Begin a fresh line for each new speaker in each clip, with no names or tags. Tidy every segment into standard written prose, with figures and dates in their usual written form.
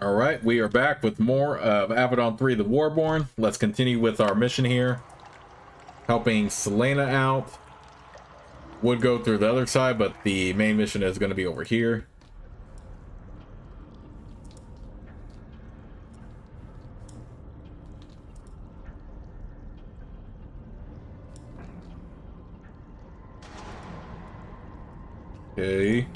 All right, we are back with more of Avadon 3, the Warborn. Let's continue with our mission here. Helping Silena out. Would go through the other side, but the main mission is going to be over here. Okay.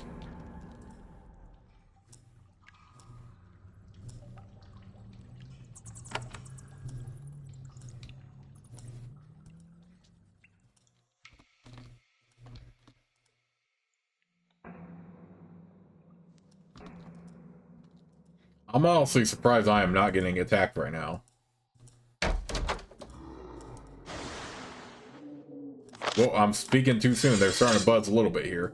I'm honestly surprised I am not getting attacked right now. Well, I'm speaking too soon. They're starting to buzz a little bit here.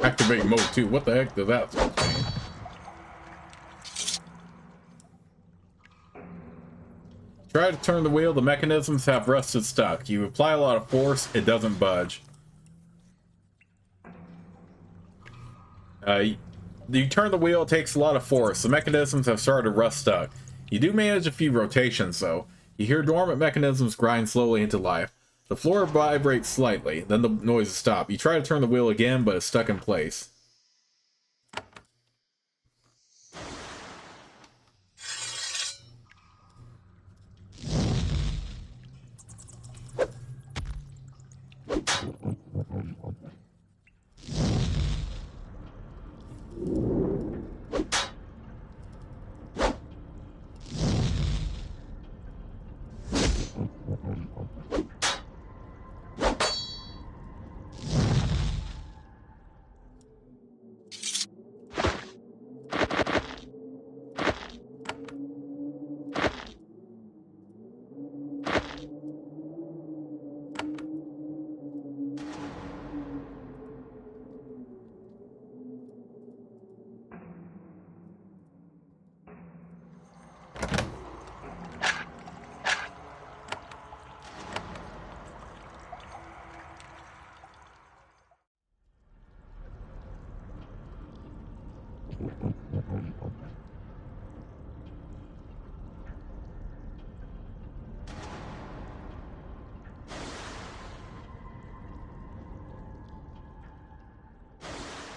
Activate mode 2. What the heck does that mean? Try to turn the wheel. The mechanisms have rusted stuck. You apply a lot of force, it doesn't budge. You turn the wheel, it takes a lot of force. The mechanisms have started to rust stuck. You do manage a few rotations, though. You hear dormant mechanisms grind slowly into life. The floor vibrates slightly, then the noises stop. You try to turn the wheel again, but it's stuck in place.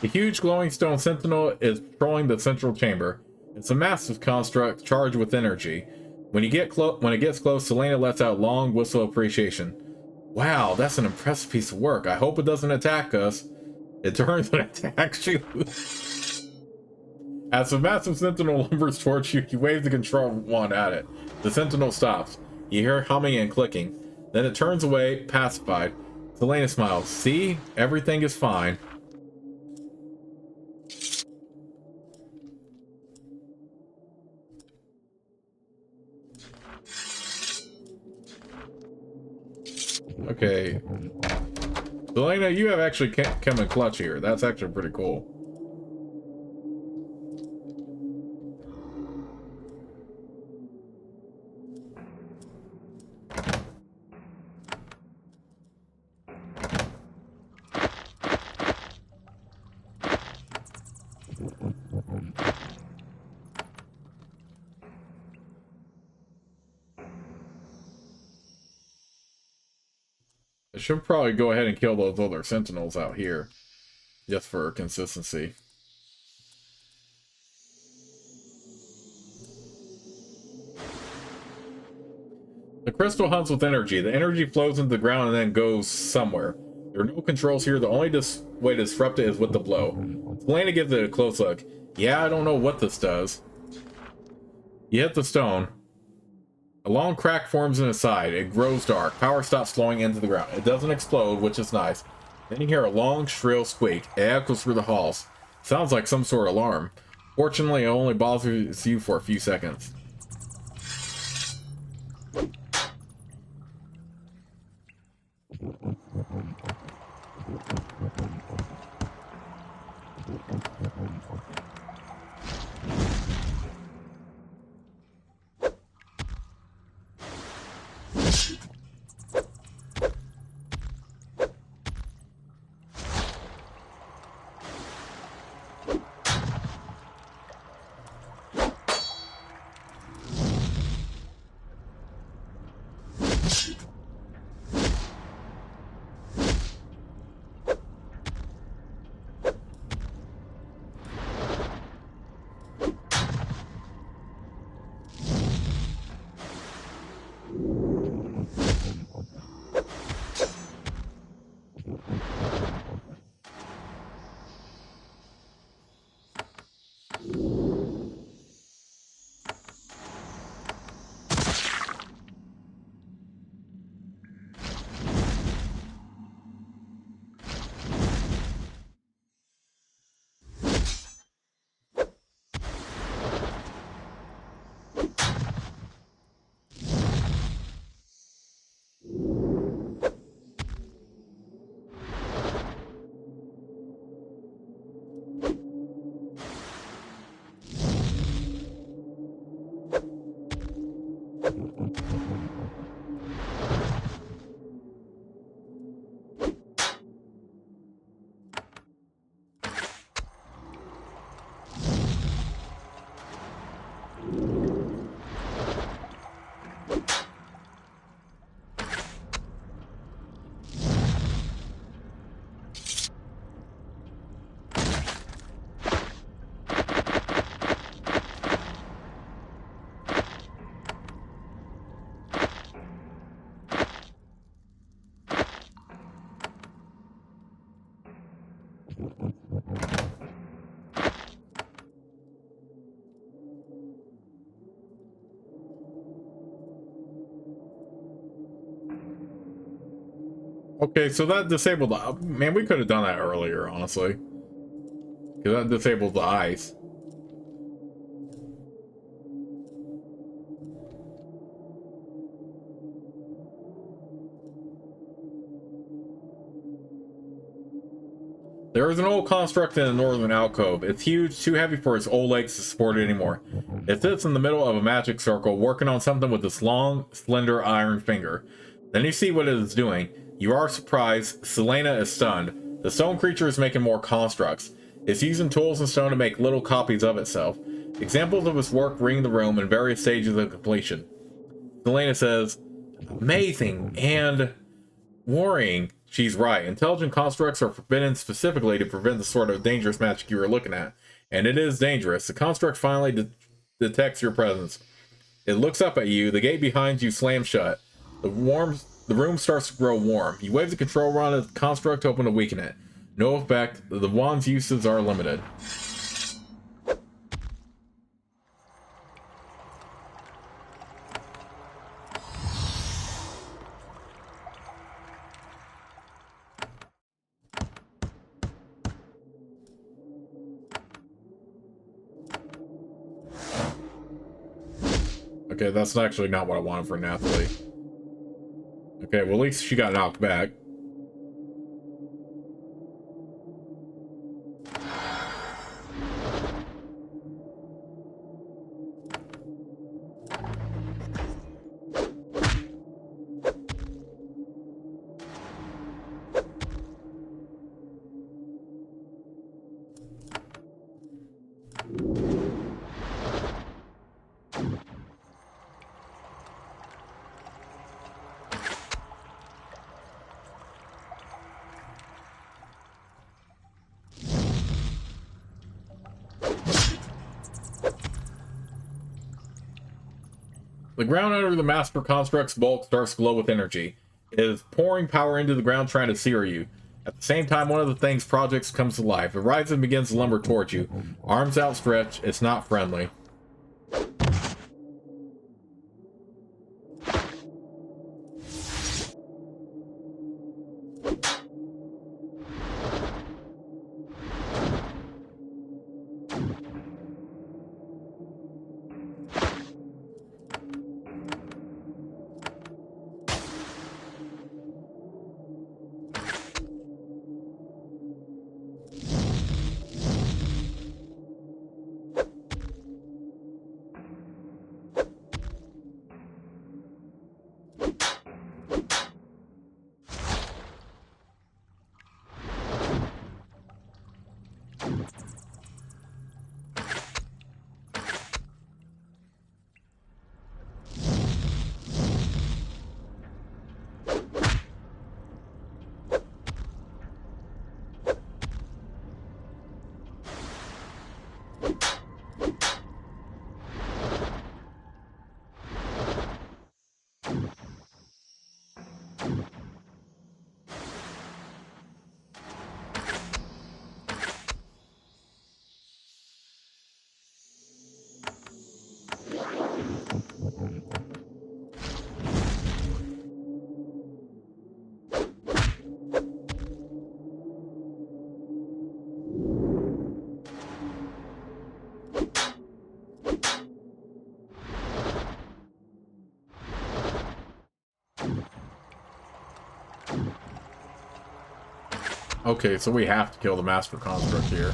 The huge glowing stone sentinel is patrolling the central chamber. It's a massive construct charged with energy. When it gets close, Silena lets out a long whistle of appreciation. Wow, that's an impressive piece of work. I hope it doesn't attack us. It turns and attacks you. As the massive sentinel lumbers towards you, you wave the control wand at it. The sentinel stops. You hear humming and clicking. Then it turns away, pacified. Silena smiles. See? Everything is fine. Okay. Silena, you have actually come in clutch here. That's actually pretty cool. I should probably go ahead and kill those other sentinels out here, just for consistency. The crystal hunts with energy. The energy flows into the ground and then goes somewhere. There are no controls here. The only way to disrupt it is with the blow. Silena gives it a close look. Yeah, I don't know what this does. You hit the stone. A long crack forms in the side. It grows dark. Power stops flowing into the ground. It doesn't explode, which is nice. Then you hear a long, shrill squeak. It echoes through the halls. Sounds like some sort of alarm. Fortunately, it only bothers you for a few seconds. Okay, so that disabled the... Man, we could have done that earlier, honestly. Because that disabled the eyes. There is an old construct in the northern alcove. It's huge, too heavy for its old legs to support it anymore. It sits in the middle of a magic circle, working on something with its long, slender iron finger. Then you see what it is doing. You are surprised. Silena is stunned. The stone creature is making more constructs. It's using tools and stone to make little copies of itself. Examples of its work ring the room in various stages of completion. Silena says, amazing and worrying. She's right. Intelligent constructs are forbidden specifically to prevent the sort of dangerous magic you were looking at. And it is dangerous. The construct finally detects your presence. It looks up at you. The gate behind you slams shut. The room starts to grow warm. You wave the control wand at the construct, hoping to weaken it. No effect. The wand's uses are limited. Okay, that's actually not what I wanted for Nathalie. Okay, well, at least she got knocked back. The ground under the Master Construct's bulk starts to glow with energy. It is pouring power into the ground trying to sear you. At the same time, one of the thing's projects comes to life. It rises and begins to lumber towards you. Arms outstretched, it's not friendly. Okay, so we have to kill the Master Construct here.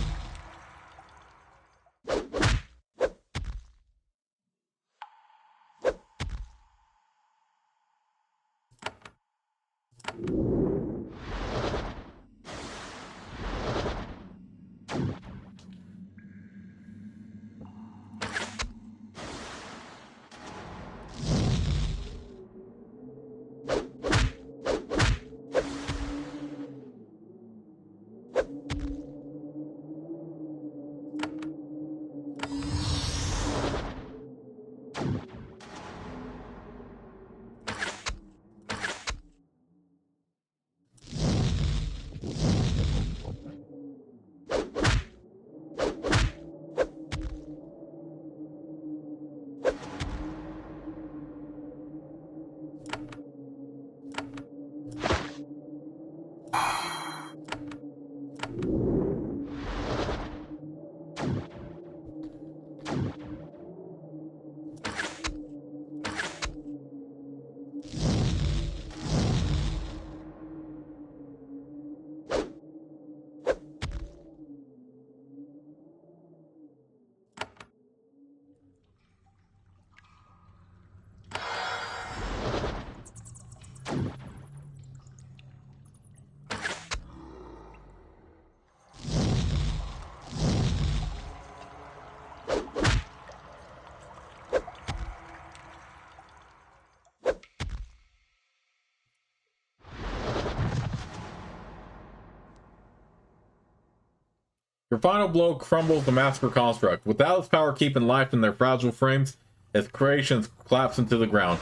Your final blow crumbles the Master Construct. Without its power keeping life in their fragile frames, its creations collapse into the ground.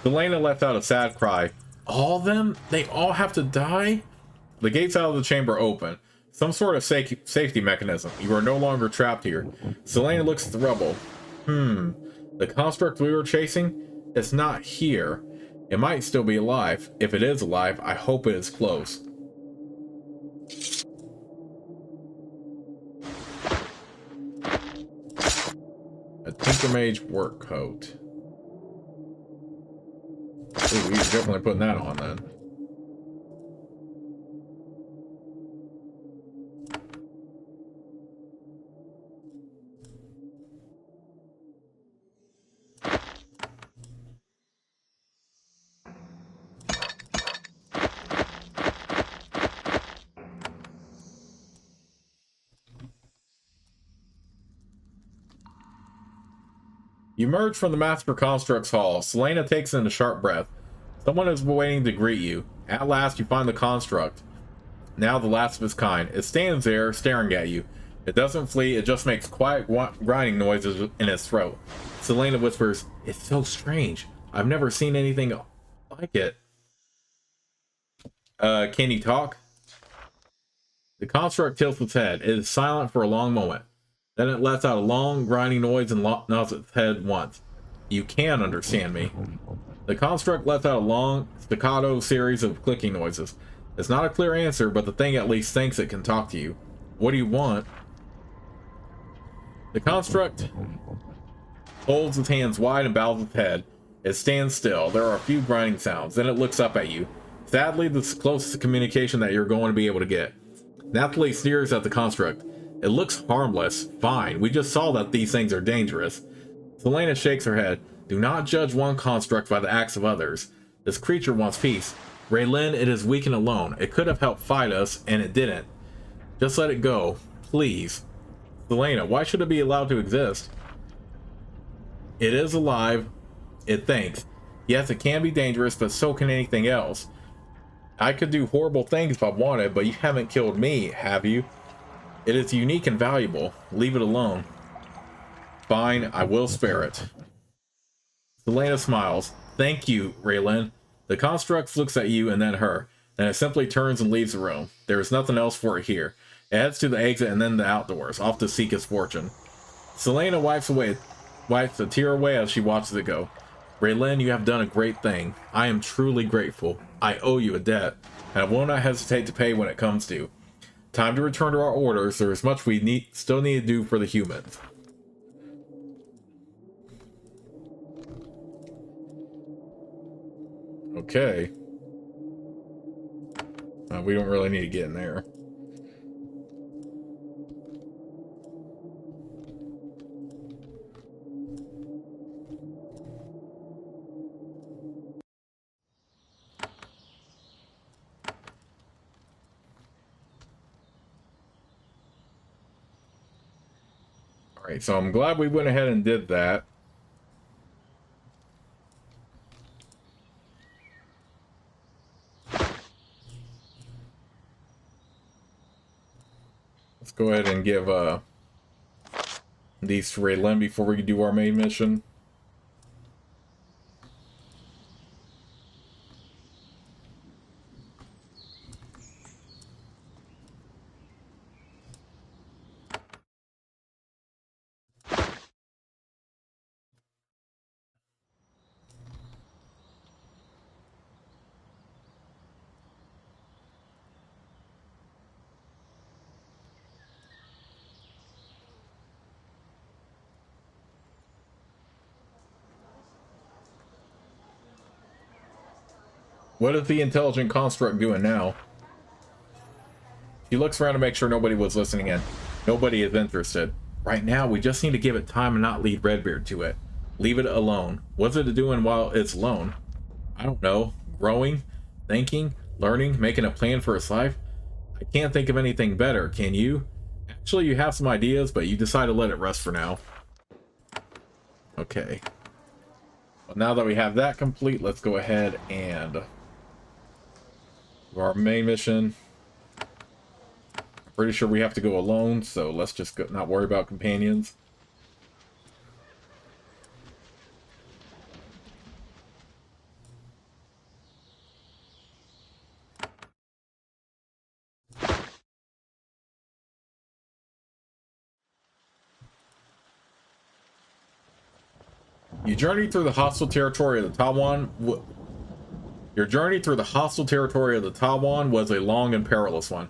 Silena lets out a sad cry. All of them? They all have to die? The gates out of the chamber open. Some sort of safety mechanism. You are no longer trapped here. Silena looks at the rubble. The construct we were chasing? It's not here. It might still be alive. If it is alive, I hope it is close. A Tinker Mage work coat. Ooh, we're definitely putting that on then. You emerge from the Master Construct's hall. Silena takes in a sharp breath. Someone is waiting to greet you. At last, you find the construct. Now the last of its kind. It stands there, staring at you. It doesn't flee, it just makes quiet grinding noises in its throat. Silena whispers, "It's so strange. I've never seen anything like it." Can you talk? The construct tilts its head. It is silent for a long moment. Then it lets out a long, grinding noise and nods its head once. "You can understand me." The construct lets out a long, staccato series of clicking noises. It's not a clear answer, but the thing at least thinks it can talk to you. "What do you want?" The construct holds its hands wide and bows its head. It stands still. There are a few grinding sounds. Then it looks up at you. Sadly, this is the closest communication that you're going to be able to get. Nathalie sneers at the construct. "It looks harmless. Fine. We just saw that these things are dangerous." Silena shakes her head. "Do not judge one construct by the acts of others. This creature wants peace. Raylin, it is weak and alone. It could have helped fight us, and it didn't. Just let it go. Please." "Silena, why should it be allowed to exist?" "It is alive. It thinks. Yes, it can be dangerous, but so can anything else. I could do horrible things if I wanted, but you haven't killed me, have you? It is unique and valuable. Leave it alone." "Fine, I will spare it." Silena smiles. "Thank you, Raylin." The construct looks at you and then her. Then it simply turns and leaves the room. There is nothing else for it here. It heads to the exit and then the outdoors, off to seek its fortune. Selena wipes a tear away as she watches it go. "Raylin, you have done a great thing. I am truly grateful. I owe you a debt, and I will not hesitate to pay when it comes due. Time to return to our orders. There is much we still need to do for the humans." Okay. We don't really need to get in there. Alright, so I'm glad we went ahead and did that. Let's go ahead and give these to Raylin before we do our main mission. What is the intelligent construct doing now? She looks around to make sure nobody was listening in. Nobody is interested. Right now, we just need to give it time and not lead Redbeard to it. Leave it alone. What's it doing while it's alone? I don't know. Growing? Thinking? Learning? Making a plan for its life? I can't think of anything better, can you? Actually, you have some ideas, but you decide to let it rest for now. Okay. Well, now that we have that complete, let's go ahead and do our main mission. Pretty sure we have to go alone, so let's just not worry about companions. You journey through the hostile territory of the Tawan. Your journey through the hostile territory of the Tawan was a long and perilous one.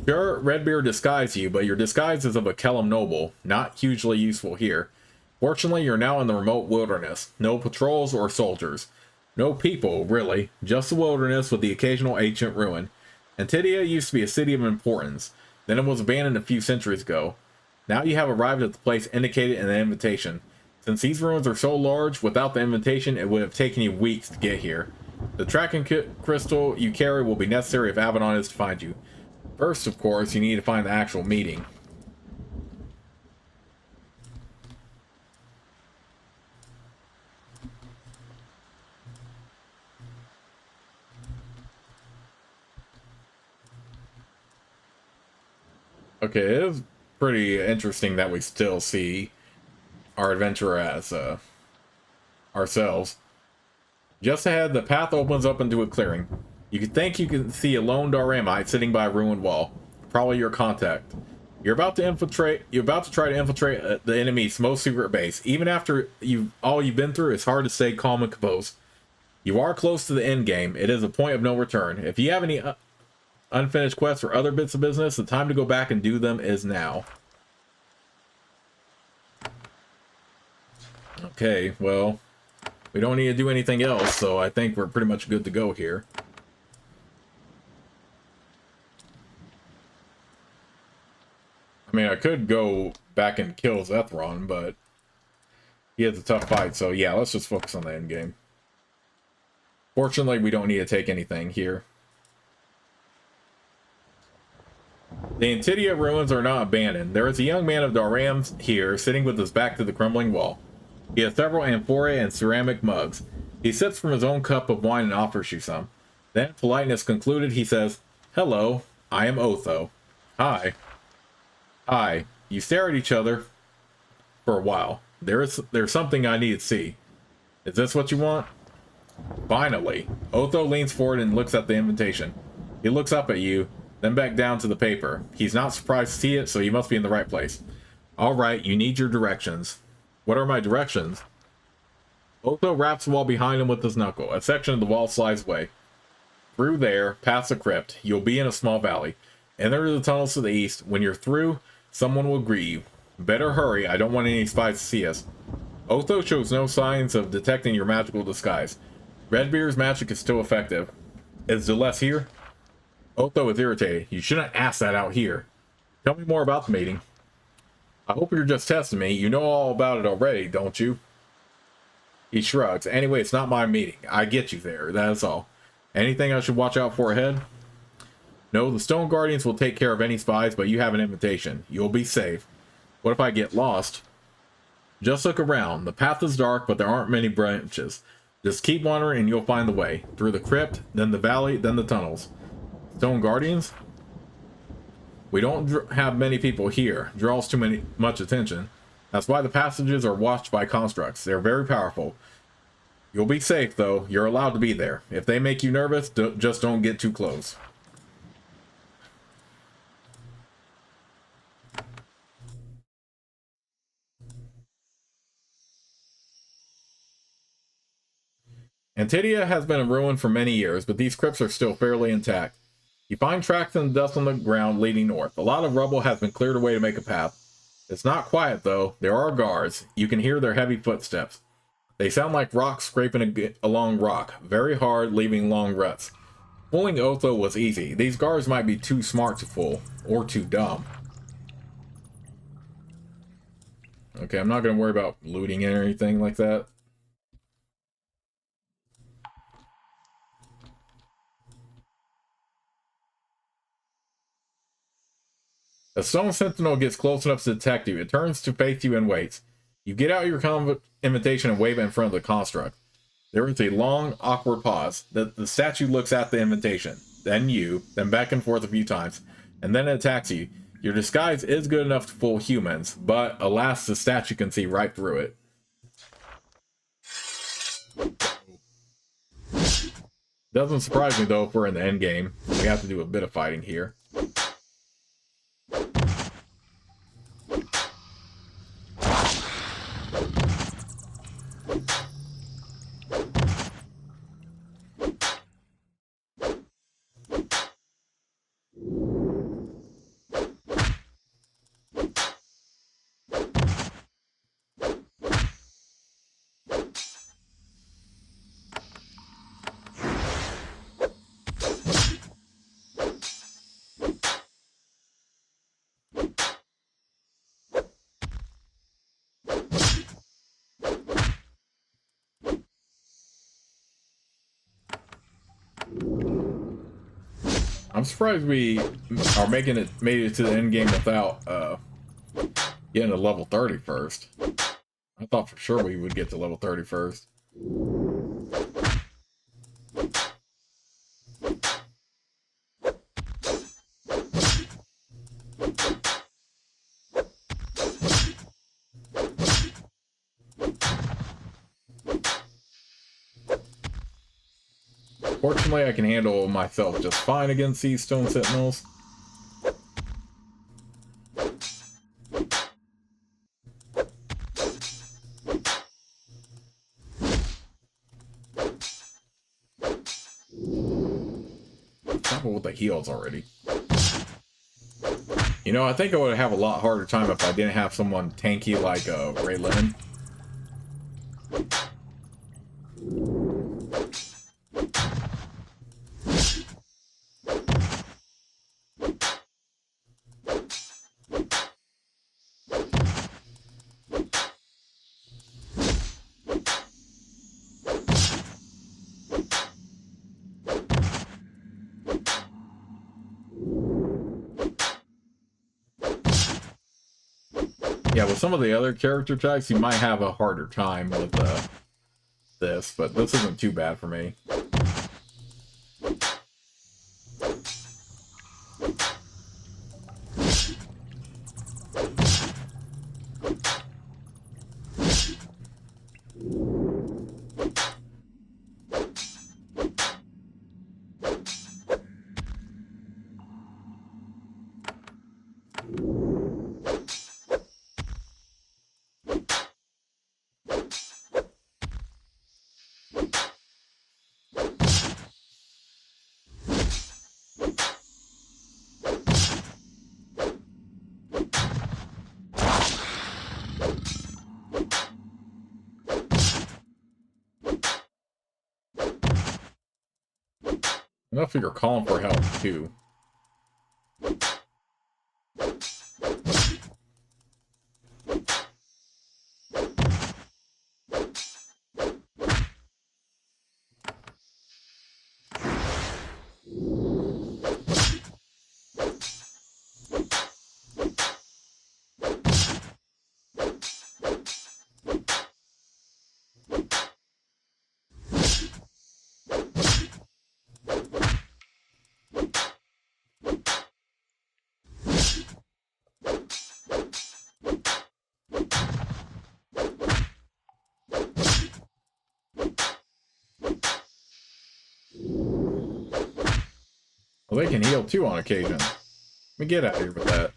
Sure, Redbeard disguised you, but your disguise is of a Kellum noble, not hugely useful here. Fortunately, you're now in the remote wilderness. No patrols or soldiers. No people, really, just the wilderness with the occasional ancient ruin. Antidia used to be a city of importance, then it was abandoned a few centuries ago. Now you have arrived at the place indicated in the invitation. Since these ruins are so large, without the invitation it would have taken you weeks to get here. The tracking crystal you carry will be necessary if Avadon is to find you. First, of course, you need to find the actual meeting. Okay, it is pretty interesting that we still see our adventurer as ourselves. Just ahead, the path opens up into a clearing. You could think you can see a lone Daramite sitting by a ruined wall. Probably your contact. You're about to try to infiltrate the enemy's most secret base. Even after all you've been through, it's hard to stay calm and composed. You are close to the end game. It is a point of no return. If you have any unfinished quests or other bits of business, the time to go back and do them is now. Okay, well, we don't need to do anything else, so I think we're pretty much good to go here. I mean, I could go back and kill Zethron, but he has a tough fight, so yeah, let's just focus on the end game. Fortunately, we don't need to take anything here. The Antidia ruins are not abandoned. There is a young man of Daram here, sitting with his back to the crumbling wall. He has several amphorae and ceramic mugs. He sips from his own cup of wine and offers you some. Then, politeness concluded, he says, "Hello, I am Otho." "Hi." "Hi." You stare at each other for a while. There's something I need to see. "Is this what you want?" Finally, Otho leans forward and looks at the invitation. He looks up at you, then back down to the paper. He's not surprised to see it, so you must be in the right place. "Alright, you need your directions." "What are my directions?" Otho wraps the wall behind him with his knuckle. A section of the wall slides away. "Through there, past the crypt, you'll be in a small valley. Enter the tunnels to the east. When you're through, someone will greet you. Better hurry, I don't want any spies to see us." Otho shows no signs of detecting your magical disguise. Redbeard's magic is still effective. "Is Delesse here?" Otho is irritated. "You shouldn't ask that out here." "Tell me more about the meeting." "I hope you're just testing me. You know all about it already, don't you?" He shrugs. "Anyway, it's not my meeting. I get you there, that's all. Anything I should watch out for ahead?" "No, the Stone Guardians will take care of any spies, but you have an invitation. You'll be safe." "What if I get lost?" "Just look around. The path is dark, but there aren't many branches. Just keep wandering and you'll find the way. Through the crypt, then the valley, then the tunnels." "Stone Guardians?" "We don't have many people here. Draws much attention. That's why the passages are watched by constructs. They're very powerful. You'll be safe, though. You're allowed to be there. If they make you nervous, just don't get too close." Antidia has been a ruin for many years, but these crypts are still fairly intact. You find tracks in the dust on the ground leading north. A lot of rubble has been cleared away to make a path. It's not quiet, though. There are guards. You can hear their heavy footsteps. They sound like rocks scraping along rock, very hard, leaving long ruts. Fooling Otho was easy. These guards might be too smart to fool, or too dumb. Okay, I'm not going to worry about looting or anything like that. A stone sentinel gets close enough to detect you. It turns to face you and waits. You get out your invitation and wave it in front of the construct. There is a long, awkward pause. The statue looks at the invitation, then you, then back and forth a few times, and then it attacks you. Your disguise is good enough to fool humans, but alas, the statue can see right through it. Doesn't surprise me though if we're in the end game. We have to do a bit of fighting here. I'm surprised we are made it to the end game without getting to level 30 first. I thought for sure we would get to level 30 first. Fortunately, I can handle myself just fine against these stone sentinels. With the heals already. You know, I think I would have a lot harder time if I didn't have someone tanky like Raylan. Yeah, with some of the other character types, you might have a harder time with this, but this isn't too bad for me. I figure calling for help too. Well, they can heal too on occasion. Let me get out of here with that.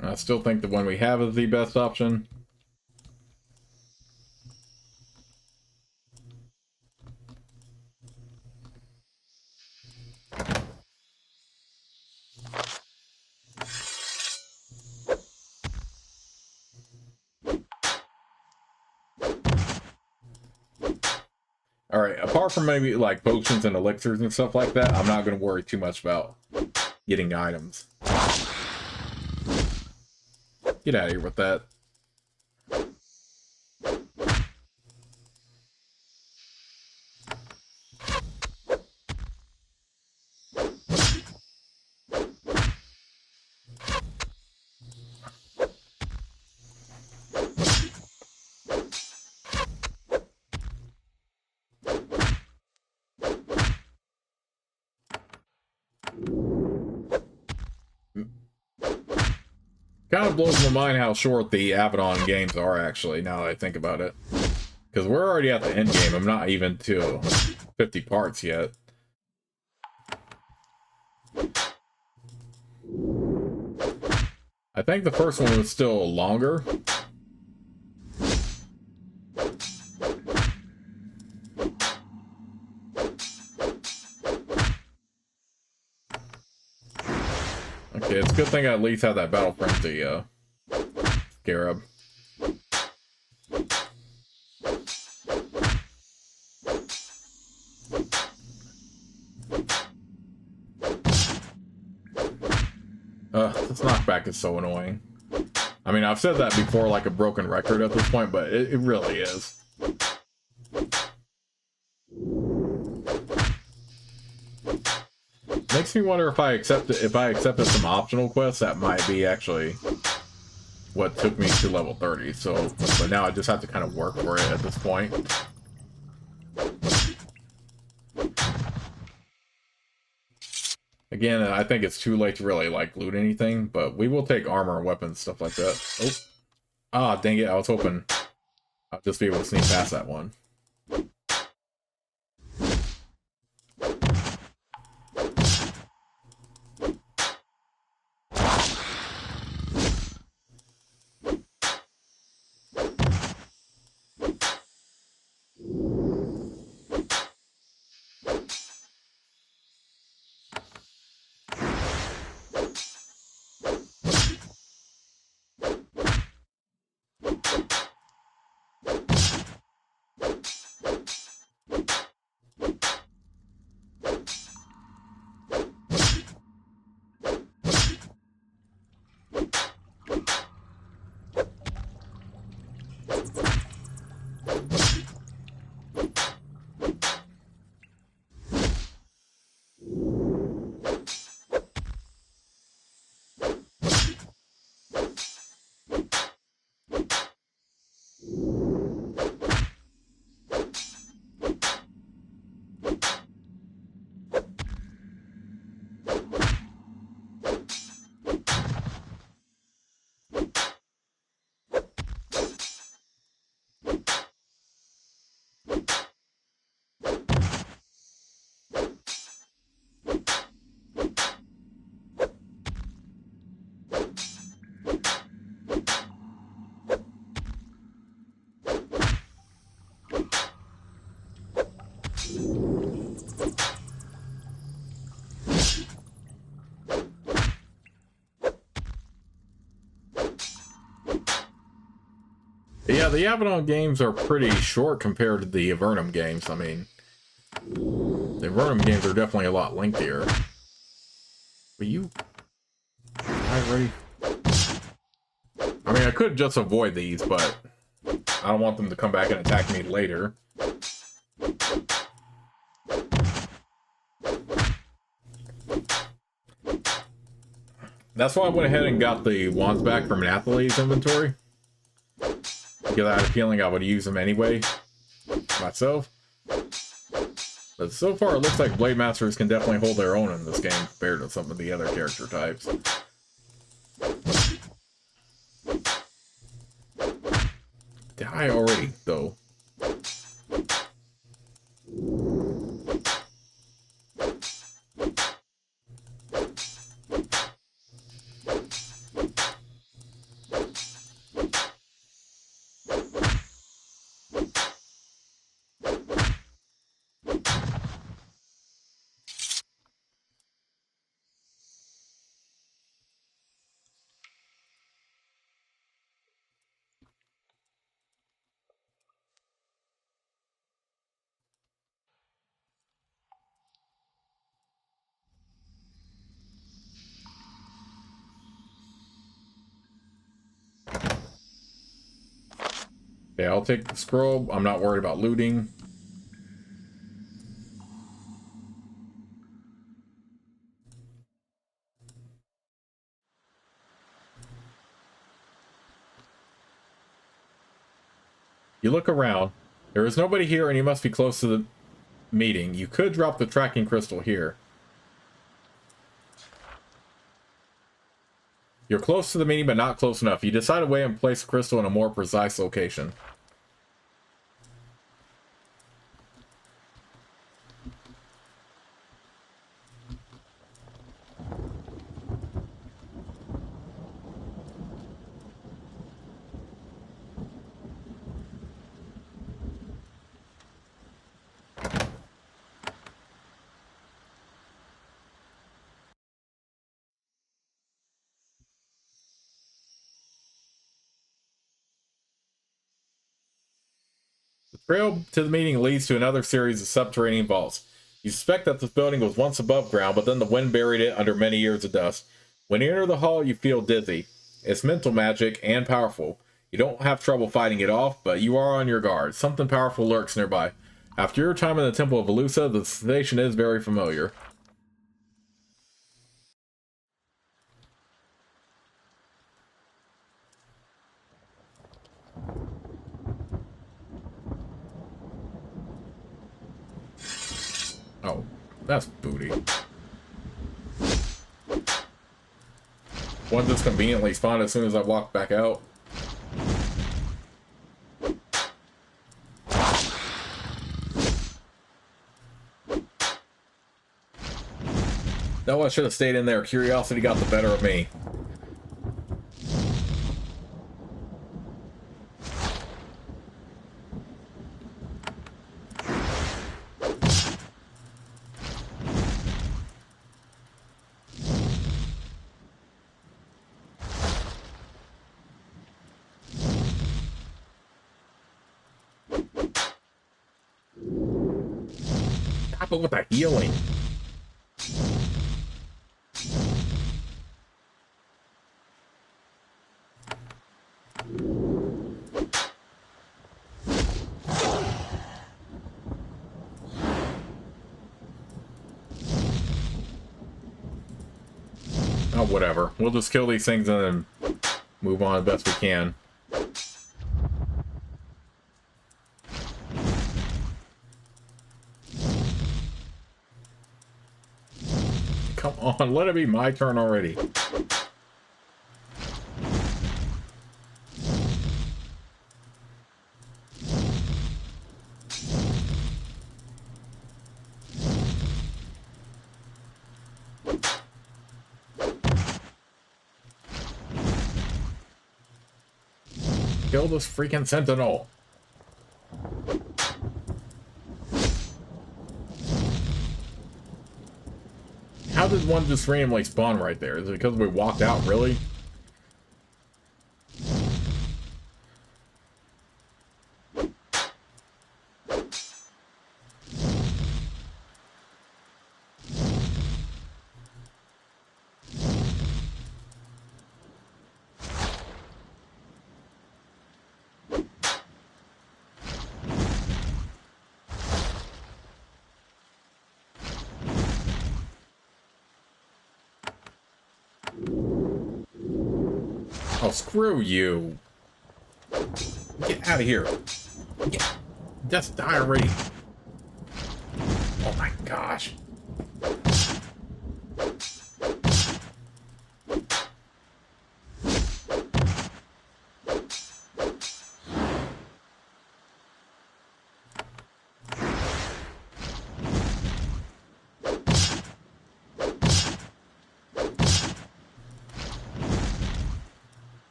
I still think the one we have is the best option. Alright, apart from maybe like potions and elixirs and stuff like that, I'm not going to worry too much about getting items. Get out of here with that. Kind of blows my mind how short the Avadon games are, actually, now that I think about it. Because we're already at the end game. I'm not even to 50 parts yet. I think the first one was still longer. Yeah, it's a good thing I at least have that Battle Frenzy, Scarab. This knockback is so annoying. I mean, I've said that before like a broken record at this point, but it really is. Makes me wonder if I accepted some optional quests, that might be actually what took me to level 30. So, but now I just have to kind of work for it at this point. Again, I think it's too late to really like loot anything, but we will take armor and weapons, stuff like that. Oh, ah, dang it! I was hoping I'd just be able to sneak past that one. Yeah, the Avadon games are pretty short compared to the Avernum games. I mean, the Avernum games are definitely a lot lengthier. But you... I mean, I could just avoid these, but I don't want them to come back and attack me later. That's why I went ahead and got the wands back from an athlete's inventory. Because I had a feeling I would use them anyway myself. But so far it looks like Blade Masters can definitely hold their own in this game compared to some of the other character types. Die already, though. Yeah, I'll take the scroll. I'm not worried about looting. You look around. There is nobody here and you must be close to the meeting. You could drop the tracking crystal here. You're close to the meeting, but not close enough. You decide a way and place the crystal in a more precise location. Trail to the meeting leads to another series of subterranean vaults. You suspect that this building was once above ground, but then the wind buried it under many years of dust. When you enter the hall, you feel dizzy. It's mental magic and powerful. You don't have trouble fighting it off, but you are on your guard. Something powerful lurks nearby. After your time in the Temple of Velusa, the sensation is very familiar. Oh, that's booty. One just conveniently spawned as soon as I walked back out. No, I should have stayed in there. Curiosity got the better of me. Stop it with the healing. Oh, whatever. We'll just kill these things and then move on the best we can. Come on, let it be my turn already. Kill this freaking sentinel. How did one just randomly spawn right there? Is it because we walked out, really? Oh, screw you. Get out of here. Just die already. Oh my gosh.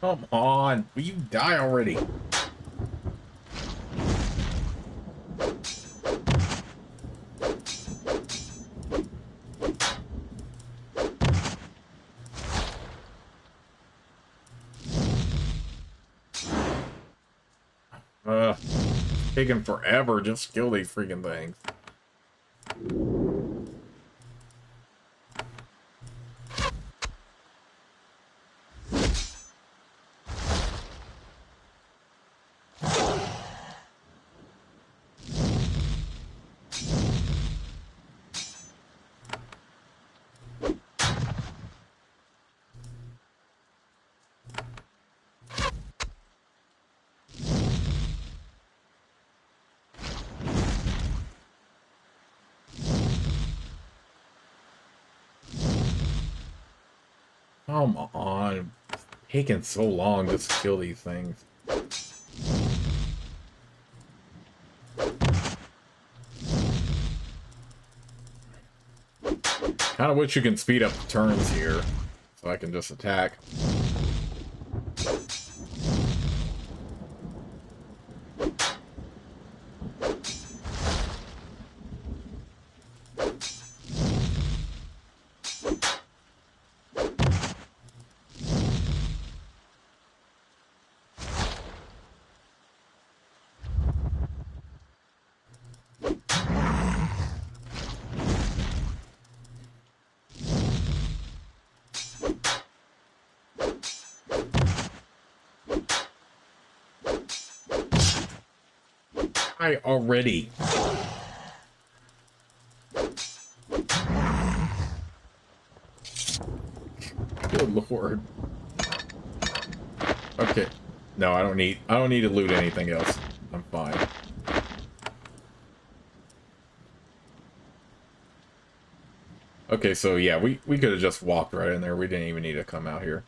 Come on, will you die already? Taking forever just to kill these freaking things. Come on. It's taking so long just to kill these things. Kind of wish you can speed up the turns here so I can just attack. Die already. Good lord. Okay. No, I don't need to loot anything else. I'm fine. Okay, so yeah, we could have just walked right in there. We didn't even need to come out here.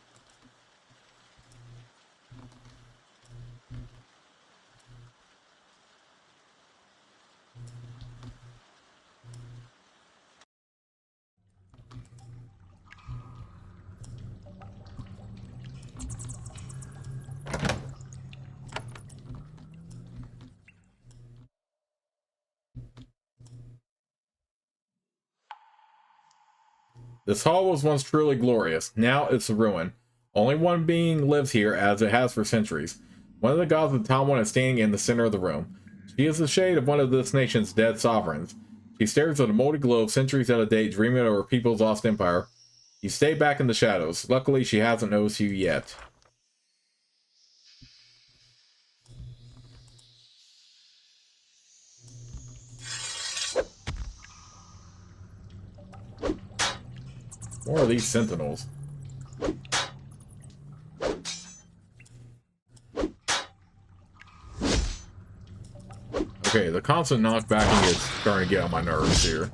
This hall was once truly glorious. Now it's a ruin. Only one being lives here, as it has for centuries. One of the gods of Talmud is standing in the center of the room. She is the shade of one of this nation's dead sovereigns. She stares at a moldy globe centuries out of date, dreaming of her people's lost empire. You stay back in the shadows. Luckily, she hasn't noticed you yet. More of these sentinels. Okay, the constant knockbacking is starting to get on my nerves here.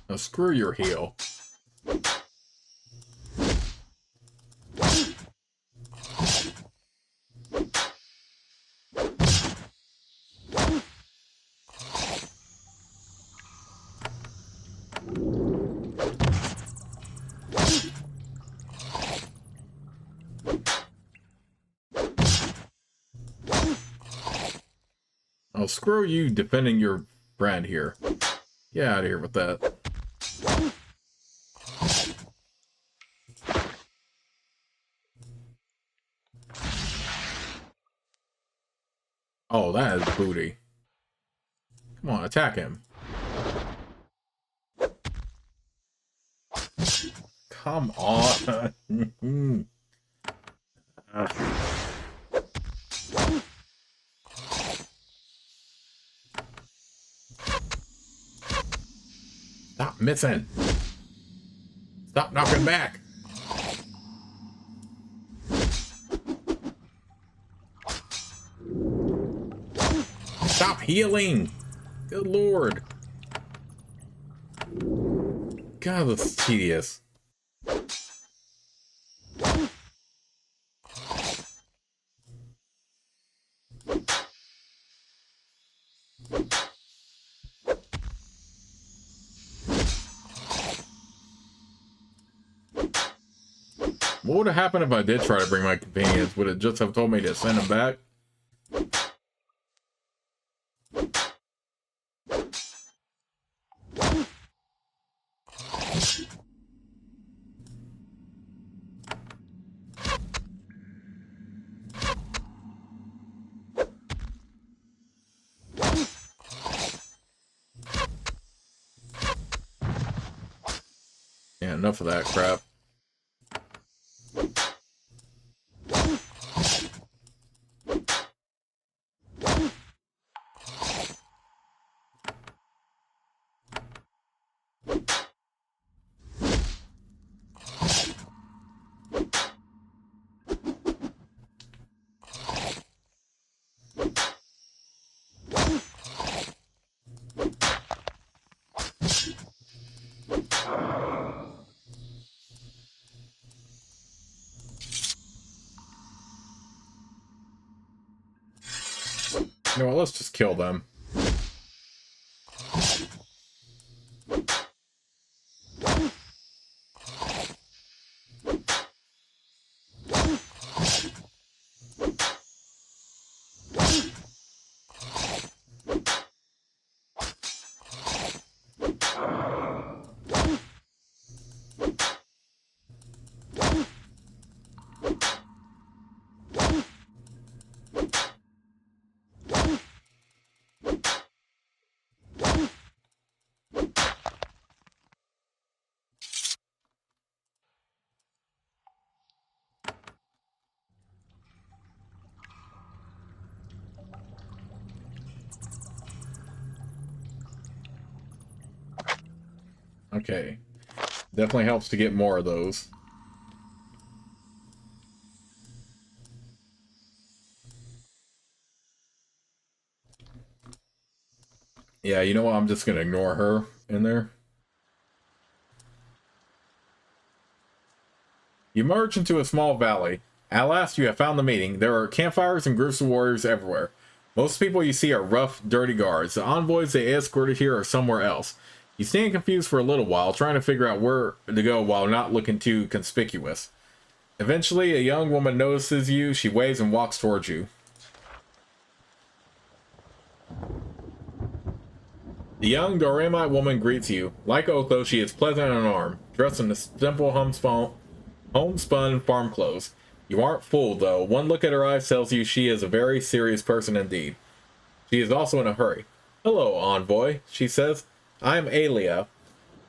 Now screw your heel. Oh, screw you defending your friend here. Get out of here with that. Oh, that is booty. Come on, attack him. Come on. Stop missing. Stop knocking back. Stop healing. Good lord. God, this is tedious. What would have happened if I did try to bring my companions? Would it just have told me to send them back? Yeah, enough of that crap. You know what, let's just kill them. Okay. Definitely helps to get more of those. Yeah, you know what? I'm just gonna ignore her in there. You emerge into a small valley. At last, you have found the meeting. There are campfires and groups of warriors everywhere. Most people you see are rough, dirty guards. The envoys they escorted here are somewhere else. You stand confused for a little while, trying to figure out where to go while not looking too conspicuous. Eventually, a young woman notices you. She waves and walks towards you. The young Doramite woman greets you. Like Otho, she is pleasant and unarmed, dressed in the simple homespun farm clothes. You aren't fooled, though. One look at her eyes tells you she is a very serious person indeed. She is also in a hurry. Hello, envoy, she says. I am Alia.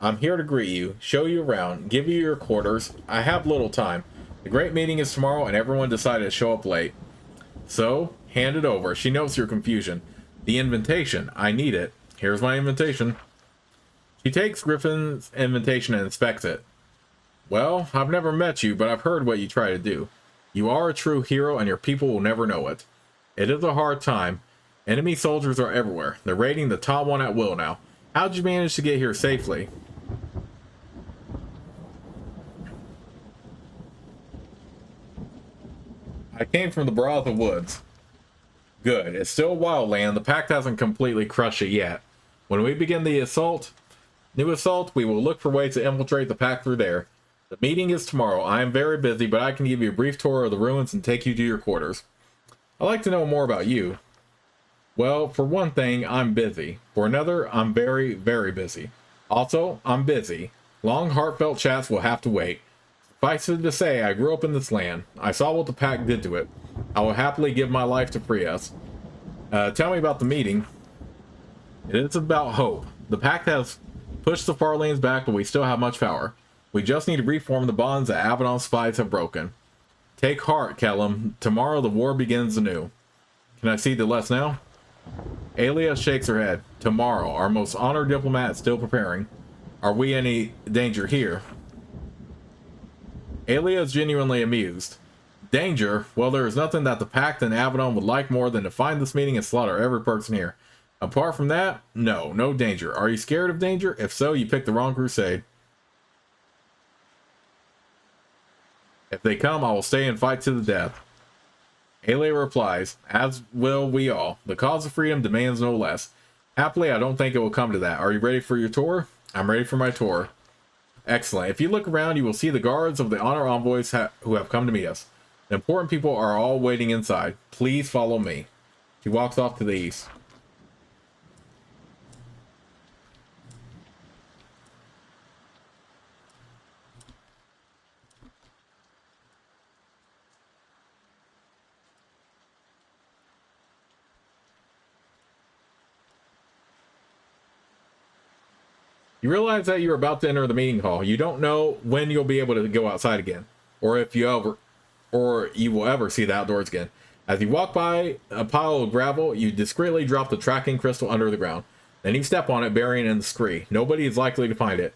I'm here to greet you, show you around, give you your quarters. I have little time. The great meeting is tomorrow, and everyone decided to show up late. So, hand it over. She notes your confusion. The invitation. I need it. Here's my invitation. She takes Griffin's invitation and inspects it. Well, I've never met you, but I've heard what you try to do. You are a true hero, and your people will never know it. It is a hard time. Enemy soldiers are everywhere. They're raiding the top one at will now. How'd you manage to get here safely? I came from the Baratha Woods. Good. It's still wildland. The pact hasn't completely crushed it yet. When we begin the new assault, we will look for ways to infiltrate the pact through there. The meeting is tomorrow. I am very busy, but I can give you a brief tour of the ruins and take you to your quarters. I'd like to know more about you. Well, for one thing, I'm busy. For another, I'm very, very busy. Also, I'm busy. Long, heartfelt chats will have to wait. Suffice it to say, I grew up in this land. I saw what the pact did to it. I will happily give my life to free us. Tell me about the meeting. It is about hope. The pact has pushed the Farlands back, but we still have much power. We just need to reform the bonds that Avadon's spies have broken. Take heart, Kellum. Tomorrow the war begins anew. Can I see the list now? Alia shakes her head. Tomorrow, our most honored diplomat is still preparing. Are we in any danger here? Alia is genuinely amused. Danger? Well, there is nothing that the Pact and Avadon would like more than to find this meeting and slaughter every person here. Apart from that, no danger. Are you scared of danger? If so, you picked the wrong crusade. If they come, I will stay and fight to the death. Alia replies, as will we all. The cause of freedom demands no less. Happily, I don't think it will come to that. Are you ready for your tour? I'm ready for my tour. Excellent. If you look around, you will see the guards of the honor envoys who have come to meet us. The important people are all waiting inside. Please follow me. She walks off to the east. You realize that you're about to enter the meeting hall. You don't know when you'll be able to go outside again, or if you will ever see the outdoors again. As you walk by a pile of gravel, you discreetly drop the tracking crystal under the ground. Then you step on it, burying it in the scree. Nobody is likely to find it.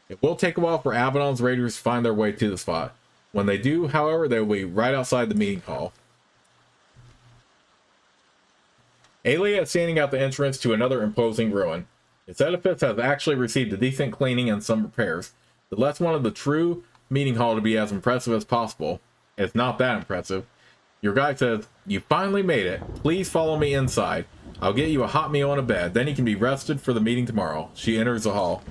It will take a while for Avadon's raiders to find their way to the spot. When they do, however, they will be right outside the meeting hall. Alia is standing at the entrance to another imposing ruin. Its edifice has actually received a decent cleaning and some repairs. It lets one of the true meeting hall to be as impressive as possible. It's not that impressive. Your guide says, you finally made it. Please follow me inside. I'll get you a hot meal and a bed. Then you can be rested for the meeting tomorrow. She enters the hall.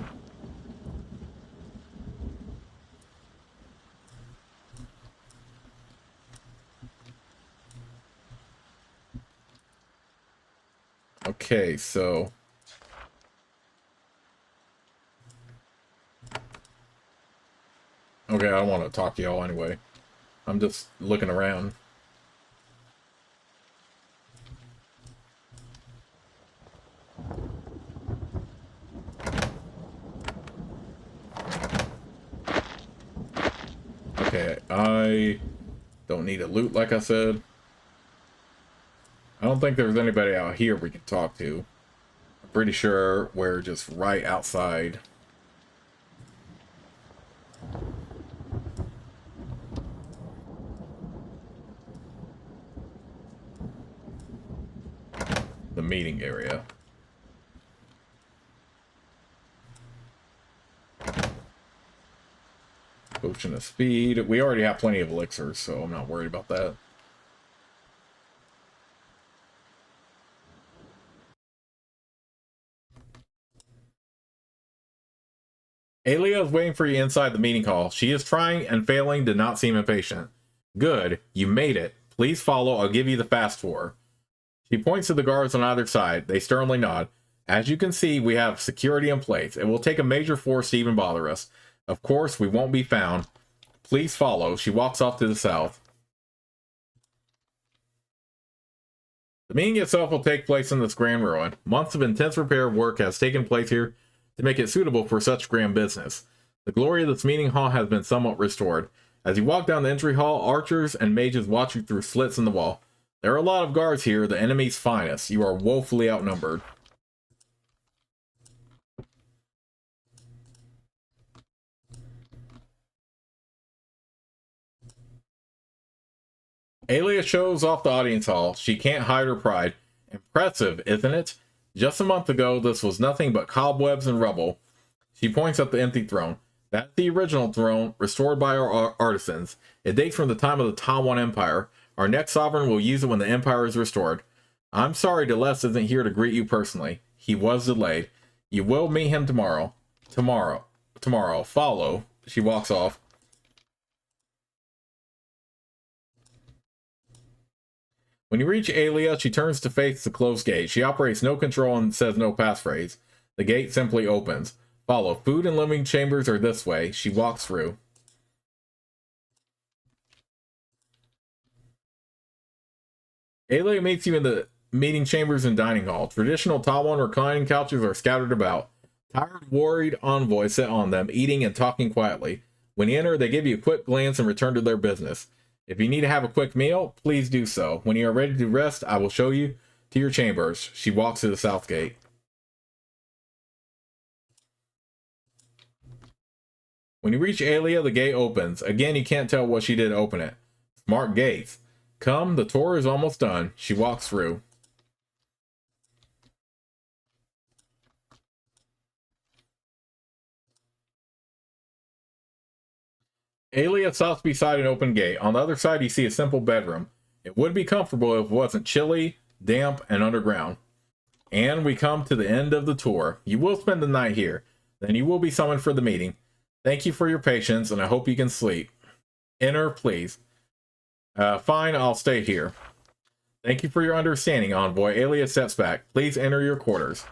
Okay, so... Okay, I don't want to talk to y'all anyway. I'm just looking around. Okay, I don't need a loot like I said. I don't think there's anybody out here we can talk to. I'm pretty sure we're just right outside the meeting area. Potion of speed. We already have plenty of elixirs, so I'm not worried about that. Aelia is waiting for you inside the meeting hall. She is trying and failing to not seem impatient. Good, you made it. Please follow, I'll give you the fast tour. She points to the guards on either side. They sternly nod. As you can see, we have security in place. It will take a major force to even bother us. Of course, we won't be found. Please follow. She walks off to the south. The meeting itself will take place in this grand ruin. Months of intense repair work has taken place here to make it suitable for such grand business. The glory of this meeting hall has been somewhat restored. As you walk down the entry hall, archers and mages watch you through slits in the wall. There are a lot of guards here, the enemy's finest. You are woefully outnumbered. Aelia shows off the audience hall. She can't hide her pride. Impressive, isn't it? Just a month ago, this was nothing but cobwebs and rubble. She points at the empty throne. That's the original throne, restored by our artisans. It dates from the time of the Tawan Empire. Our next sovereign will use it when the empire is restored. I'm sorry Deleuze isn't here to greet you personally. He was delayed. You will meet him tomorrow. Tomorrow. Follow. She walks off. When you reach Aelia, she turns to face the closed gate. She operates no control and says no passphrase. The gate simply opens. Follow. Food and living chambers are this way. She walks through. Aelia meets you in the meeting chambers and dining hall. Traditional Tawan reclining couches are scattered about. Tired, worried envoys sit on them, eating and talking quietly. When you enter, they give you a quick glance and return to their business. If you need to have a quick meal, please do so. When you are ready to rest, I will show you to your chambers. She walks to the south gate. When you reach Aelia, the gate opens. Again, you can't tell what she did to open it. Smart gates. Come, the tour is almost done. She walks through. Aelia stops beside an open gate. On the other side, you see a simple bedroom. It would be comfortable if it wasn't chilly, damp, and underground. And we come to the end of the tour. You will spend the night here. Then you will be summoned for the meeting. Thank you for your patience, and I hope you can sleep. Enter, please. Fine, I'll stay here. Thank you for your understanding, envoy. Aelia steps back. Please enter your quarters.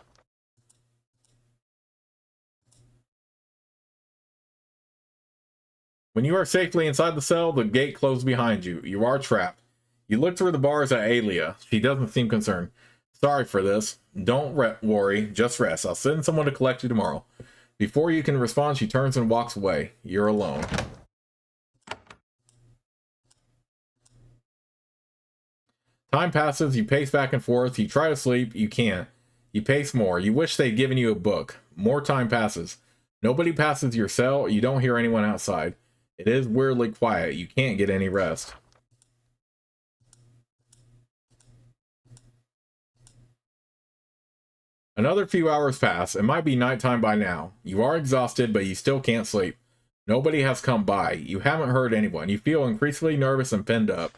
When you are safely inside the cell, the gate closes behind you. You are trapped. You look through the bars at Aelia. She doesn't seem concerned. Sorry for this. Don't worry. Just rest. I'll send someone to collect you tomorrow. Before you can respond, she turns and walks away. You're alone. Time passes. You pace back and forth. You try to sleep. You can't. You pace more. You wish they'd given you a book. More time passes. Nobody passes your cell. You don't hear anyone outside. It is weirdly quiet. You can't get any rest. Another few hours pass. It might be nighttime by now. You are exhausted, but you still can't sleep. Nobody has come by. You haven't heard anyone. You feel increasingly nervous and pinned up.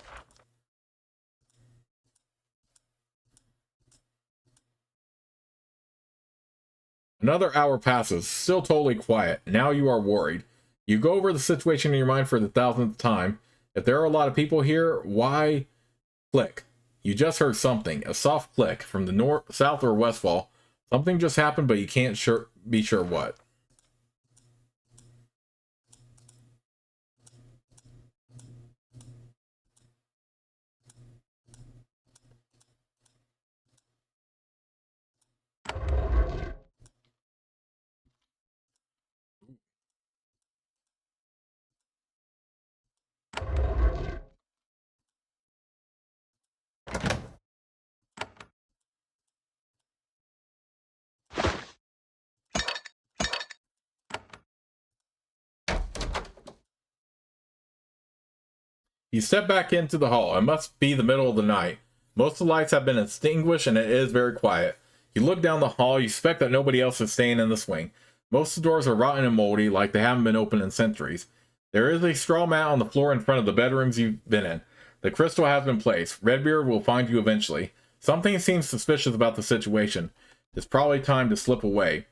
Another hour passes. Still totally quiet. Now you are worried. You go over the situation in your mind for the 1000th time. If there are a lot of people here, why? Click. You just heard something. A soft click from the north, south, or west wall. Something just happened, but you can't be sure what. You step back into the hall. It must be the middle of the night. Most of the lights have been extinguished and it is very quiet. You look down the hall, you suspect that nobody else is staying in this wing. Most of the doors are rotten and moldy, like they haven't been opened in centuries. There is a straw mat on the floor in front of the bedrooms you've been in. The crystal has been placed. Redbeard will find you eventually. Something seems suspicious about the situation. It's probably time to slip away.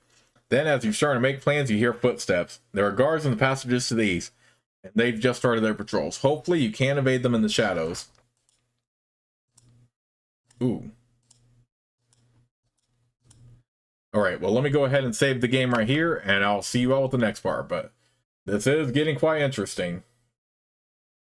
Then, as you start to make plans, you hear footsteps. There are guards in the passages to the east, and they've just started their patrols. Hopefully, you can evade them in the shadows. Ooh. Alright, well, let me go ahead and save the game right here, and I'll see you all with the next part, but this is getting quite interesting.